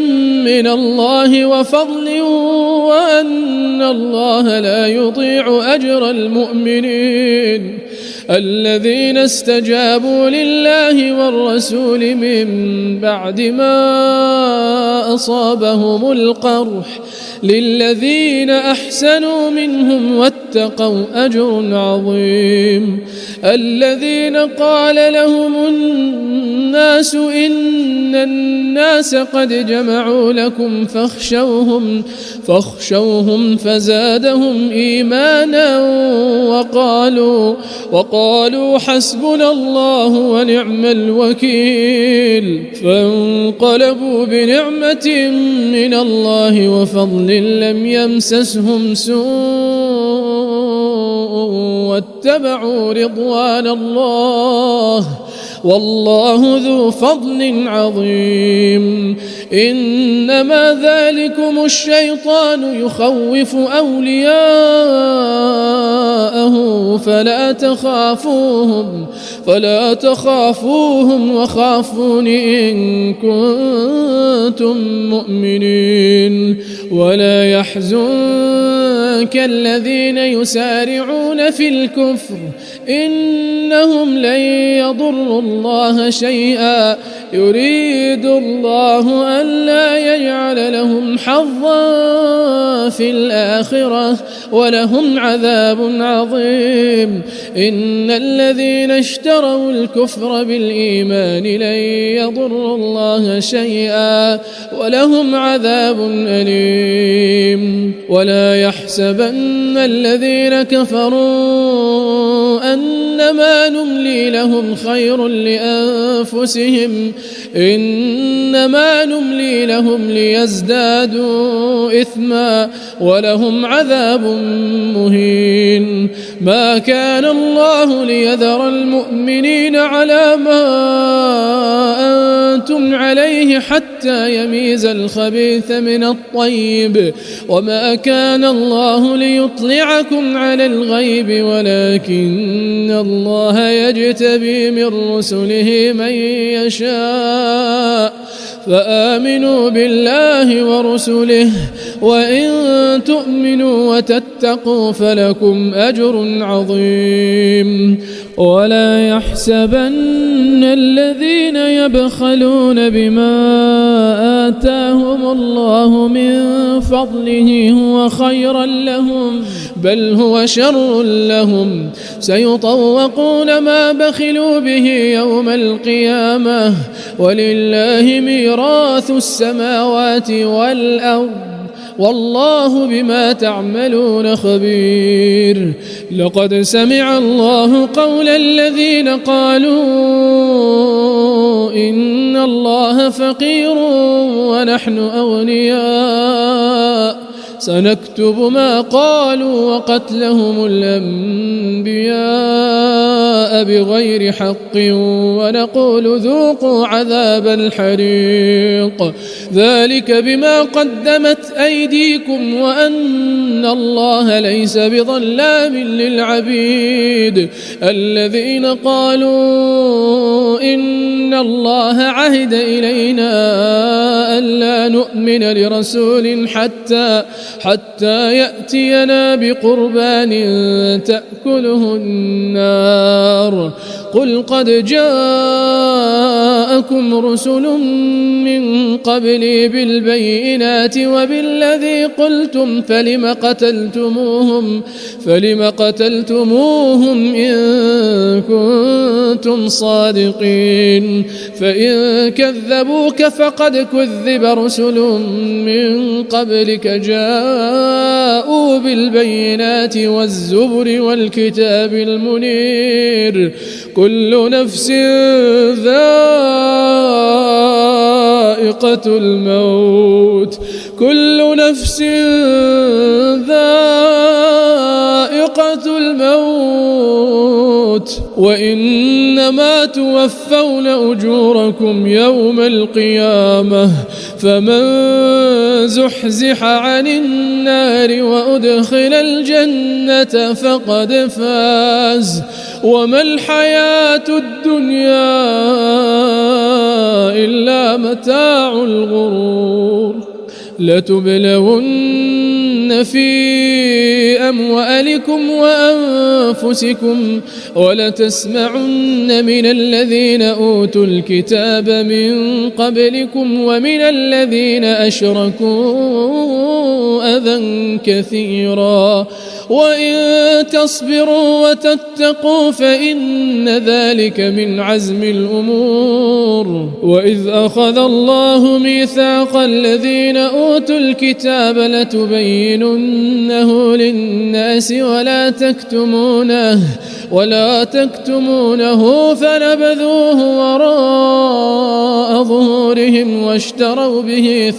من الله وفضل وأن الله لا يضيع أجر المؤمنين الذين استجابوا لله والرسول من بعد ما أصابهم القرح للذين أحسنوا منهم واتقوا أجر عظيم الذين قال لهم الناس إن الناس قد جمعوا لكم فاخشوهم فزادهم إيمانا وقالوا حسبنا الله ونعم الوكيل فانقلبوا بنعمة من الله وفضل لم يمسسهم سوء واتبعوا رضوان الله والله ذو فضل عظيم إنما ذلكم الشيطان يخوف أولياءه فلا تخافوهم وخافون إن كنتم مؤمنين ولا يحزنك الذين يسارعون في الكفر إنهم لن يضروا الله شيئا يريد الله ألا يجعل لهم حظا في الآخرة ولهم عذاب عظيم إن الذين اشتروا الكفر بالإيمان لن يضروا الله شيئا ولهم عذاب أليم ولا يحسبن الذين كفروا أنما نملي لهم خير لأنفسهم إنما نملي لهم ليزدادوا إثما ولهم عذاب مهين ما كان الله ليذر المؤمنين على ما أنتم عليه حتى يميز الخبيث من الطيب وما كان الله ليطلعكم على الغيب ولكن الله يجتبي من رسله من يشاء فآمنوا بالله ورسله وإن تؤمنوا وتتقوا فلكم أجر عظيم ولا يحسبن الذين يبخلون بما آتاهم الله من فضله هو خيرا لهم بل هو شر لهم سيطوقون ما بخلوا به يوم القيامة ولله ميراث السماوات والأرض والله بما تعملون خبير لقد سمع الله قول الذين قالوا إن الله فقير ونحن أغنياء سنكتب ما قالوا وقتلهم الأنبياء بغير حق ونقول ذوقوا عذاب الحريق ذلك بما قدمت أيديكم وأن الله ليس بظلام للعبيد الذين قالوا إن الله عهد إلينا ألا نؤمن لرسول حتى يأتينا بقربان تأكله النار قل قد جاءكم رسل من قبلي بالبينات وبالذي قلتم فلم قتلتموهم إن كنتم صادقين فإن كذبوك فقد كذب رسل من قبلك جاءوا بالبينات والزبر والكتاب المنير كل نفس ذائقة الموت وإنما توفون أجوركم يوم القيامة فمن زحزح عن النار وأدخل الجنة فقد فاز وما الحياة الدنيا إلا متاع الغرور لتبلون في أموالكم وأنفسكم ولتسمعن من الذين أوتوا الكتاب من قبلكم ومن الذين أشركوا أذى كثيرا وإن تصبروا وتتقوا فإن ذلك من عزم الأمور وإذ أخذ الله ميثاق الذين أوتوا الكتاب لتبيننه للناس ولا تكتمونه فنبذوه وراء ظهورهم واشتروا به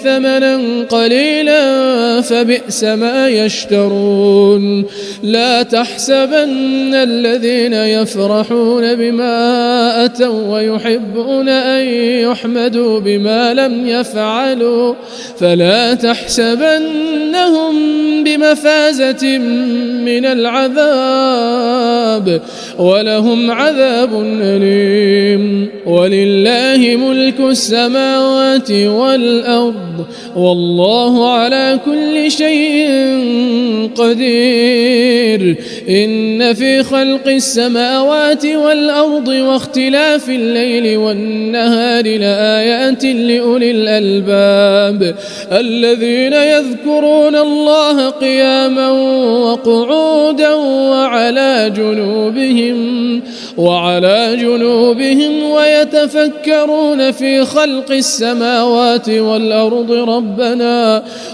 ثمنا قليلا فبئس ما يشترون لا تحسبن الذين يفرحون بما أتوا ويحبون أن يحمدوا بما لم يفعلوا فلا تحسبنهم بمفازة من العذاب ولهم عذاب أليم ولله ملك السماوات والأرض والله على كل شيء قدير إن في خلق السماوات والأرض واختلاف الليل والنهار لآيات لأولي الألباب الذين يذكرون الله قياما وقعودا وعلى جنوبهم ويتفكرون في خلق السماوات والأرض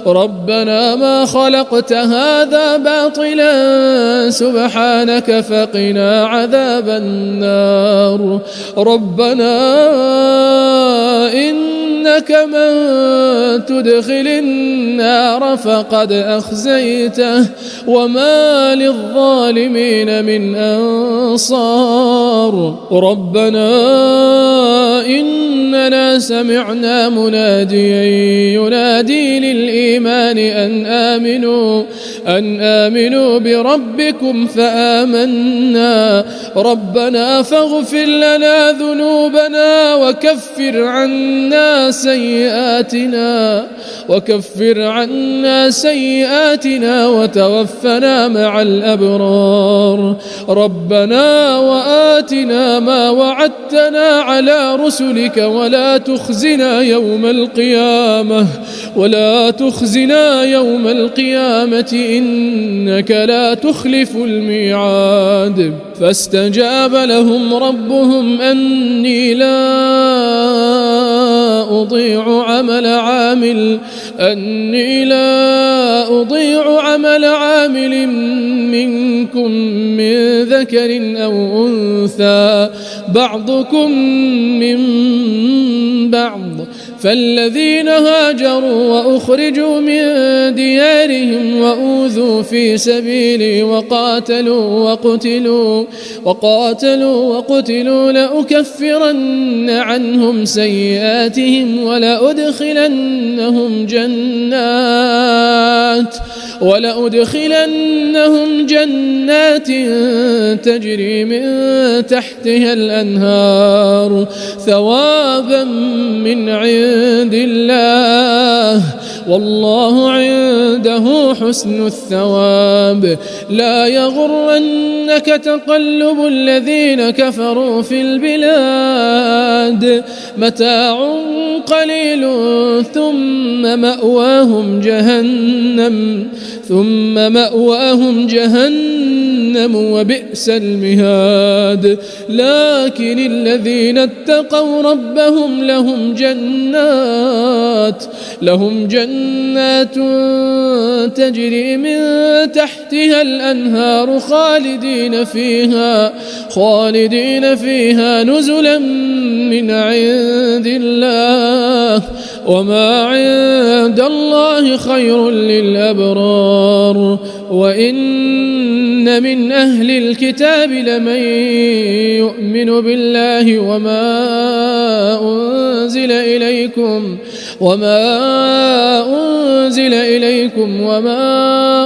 ربنا ما خلقت هذا باطلا سبحانك فقنا عذاب النار ربنا إنك من تدخل النار فقد أخزيته وما للظالمين من أنصار ربنا إننا سمعنا مناديا ينادي للإيمان أن آمنوا بربكم فآمنا ربنا فاغفر لنا ذنوبنا وكفر عنا سيئاتنا وتوفنا مع الأبرار ربنا وآتنا ما وعدتنا على رسلك ولا تخزنا يوم القيامة إنك لا تخلف الميعاد فاستجاب لهم ربهم أني لا أضيع عمل عامل منكم من ذكر أو أنثى بعضكم من بعض فالذين هاجروا وأخرجوا من ديارهم وأوذوا في سبيلي وقاتلوا لأكفرن عنهم سيئاتهم ولأدخلنهم جنات تجري من تحتها الأنهار ثوابا من عند الله والله عنده حسن الثواب. لا يغرنك تقلب الذين كفروا في البلاد متاع قليل ثم مأواهم جهنم وبئس المهاد. لكن الذين اتقوا ربهم لهم جنات تجري من تحتها الأنهار خالدين فيها نزلا من عند الله وما عند الله خير للأبرار. وإن من أهل الكتاب لمن يؤمن بالله وما أنزل إليكم وما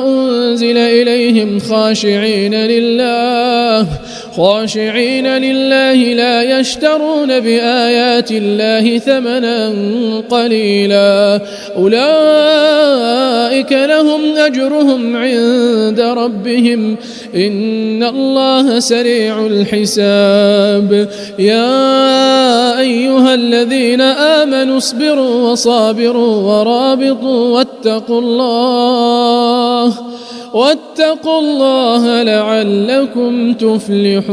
أنزل إليهم خاشعين لله لا يشترون بآيات الله ثمنا قليلا أولئك لهم أجرهم عند ربهم إن الله سريع الحساب. يا أيها الذين آمنوا اصبروا وصابروا ورابطوا واتقوا الله لعلكم تفلحون.